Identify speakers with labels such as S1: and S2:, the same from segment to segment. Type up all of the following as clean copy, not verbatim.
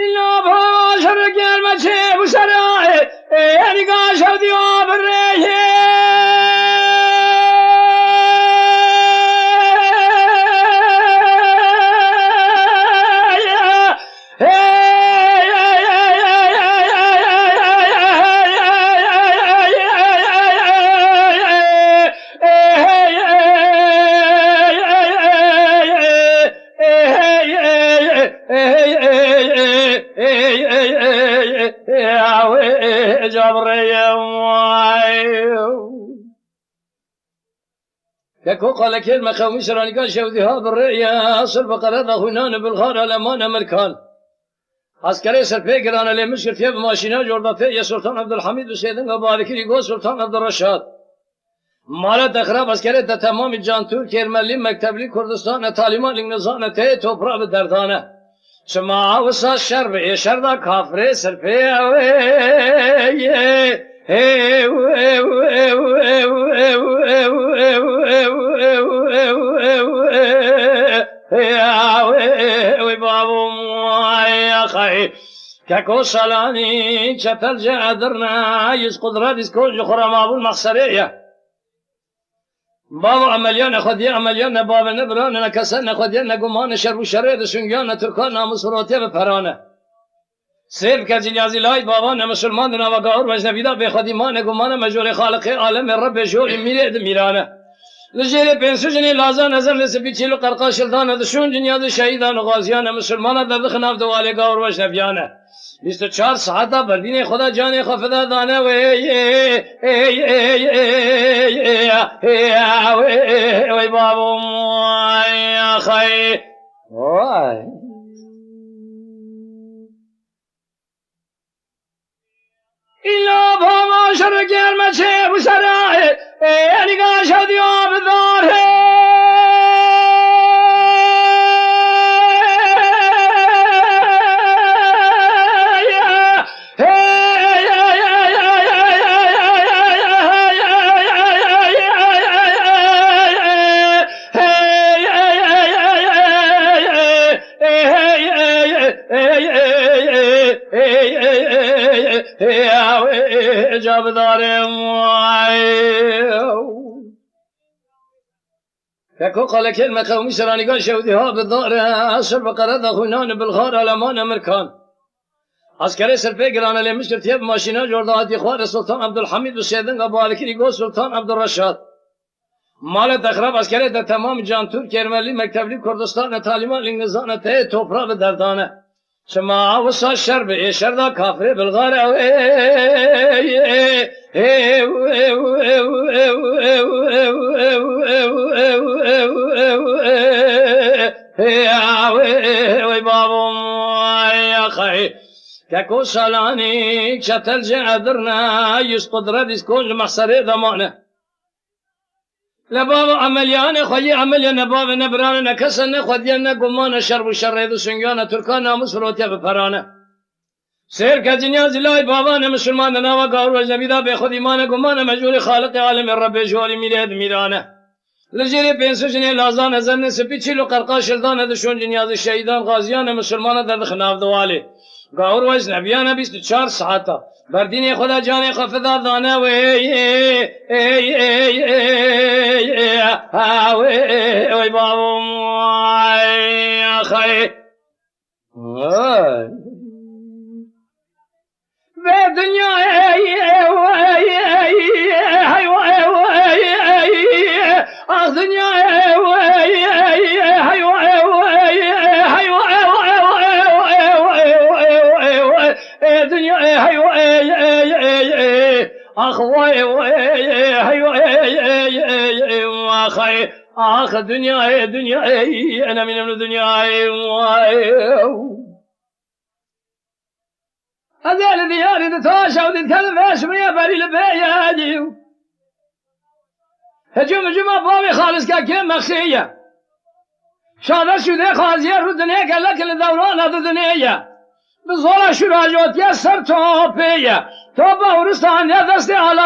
S1: إلا باشر قلمة شيب وسراء يعني قاشر ديوب الريح كو قال كلمة خومي سراني قال شوديها بالرئية أصل بقرة هنان بالغار الأمان أمريكان عسكري سرپیگران لی مشکل فيه بماشينا جوردا فيه يا سلطان عبد الحميد وسيدن وباركي يقول سلطان عبد الرشاد مالا تخراب عسكري تمام جان ترك يرملي مكتبلي كردستان تعليمان النظام تي توبرا بدردانه شما وسا شر شردا كافر سرپي كاكو سالاني شتل جادرنا يسقط رادس كل خرام ابو المخسريه بابا عمليان خدي عمليان بابا نبران كسن خدي نغمان شر وشريد سنگان تركان نامسروتي بفرانه سيف كجنازي لاي بابا مسلمان نواغور وجنبيدا بخديمان غمان مجور خالق عالم رب جول ميرد ميرانه لجيري بنسجني لازا نظر لسبيتشلو قرقاشلدان دشون دنيا شهيدان غازيان مسلمان در خناف دوالي غور وجنبيانه 24 ساعتا بردین خدا جان خفدا دانه وی بابو موی خی وای ایلا بابا شر گرمه چه بسره نگاه شدی آب داره كاكو قال كلمة قومي سراني قال شوديها بالدار أصل بقرة هنان بالغار الأمان أمريكان عسكري سرپیگران لی مشکل فيه بماشينا جوردا هدي خوار سلطان عبد الحميد وسيدن وباركي يقول سلطان عبد الرشاد مالا تخراب عسكري تمام جان ترك يرملي مكتبلي كردستان تعليمان النظام تي توبرا بدردانه شما وسا شر شردا كافر بالغار وي بابو يا خي كاكو سالاني شتل جادرنا يسقط رادس كل محصري ضمانه لبابا عمليان خوي عمليان بابا نبران نكسن خدينا قمان شرب وشريد سنگان تركان ناموس فروتيا بفرانه سير كجنيا زلاي بابا مسلمان نوا غور وجبيدا بخود ایمان قمان مجور خالق عالم رب جوال ميرد ميرانه لجيري بنسجني لازان زن سپيچلو قرقاشلدان دشون دنيا شهيدان غازيان مسلمان در خناف دوالي غور وجه نبيان 24 ساعتا بردين خدا جان خفدا دانه وي بابو يا خي بالدنيا آخ دنیا دنیا أنا من الدنيا هذا الذي يريد تاشا وتتكلم ايش ويا بالي لبيادي هجوم جمع بابي خالص كاكيم مخشية شاذر شو ذي خازير في الدنيا قال لك الدوران هذا الدنيا بزولا شراجوت يا سر توبية توبة ورستان يا دستي على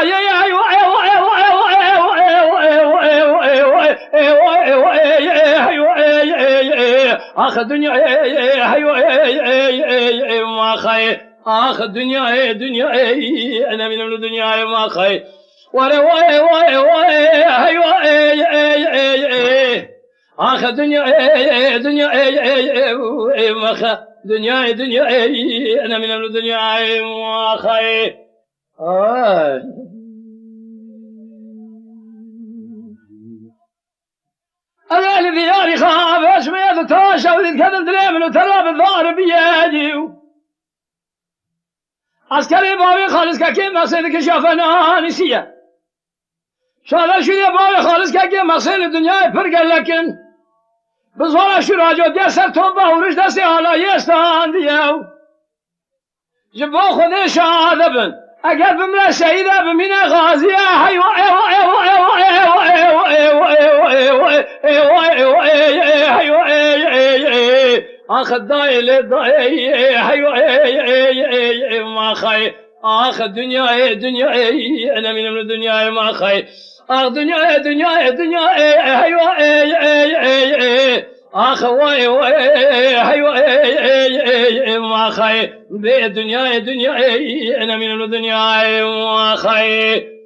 S1: آخر الدنيا ما خي آخ الدنيا دنيا أنا من الدنيا ما خي ولا واي واي واي واي آخ الدنيا دنيا ما خ دنيا أنا من الدنيا ما خي أنا الذي ياري خاف أشميت تاشا وذي كذل دريمن وترى بالظهر بيدي عسكري بابي خالص كاكي مقصد كشافنا نسيه شالا شو يا بابي خالص كاكي مقصد الدنيا فرق لكن بزولا شو راجو ديسر توبة ورش دستي على يستان ديو جبو خذي شادبن أقل بملا شهيدة بمنا غازية حيوة آخ الدايل الدايل حيوة ما خي آخ الدنيا دنيا أنا من الدنيا ما خي آخ دنيا حيوة آخ واي واي حيوة ما خي بالدنيا أنا من الدنيا ما خي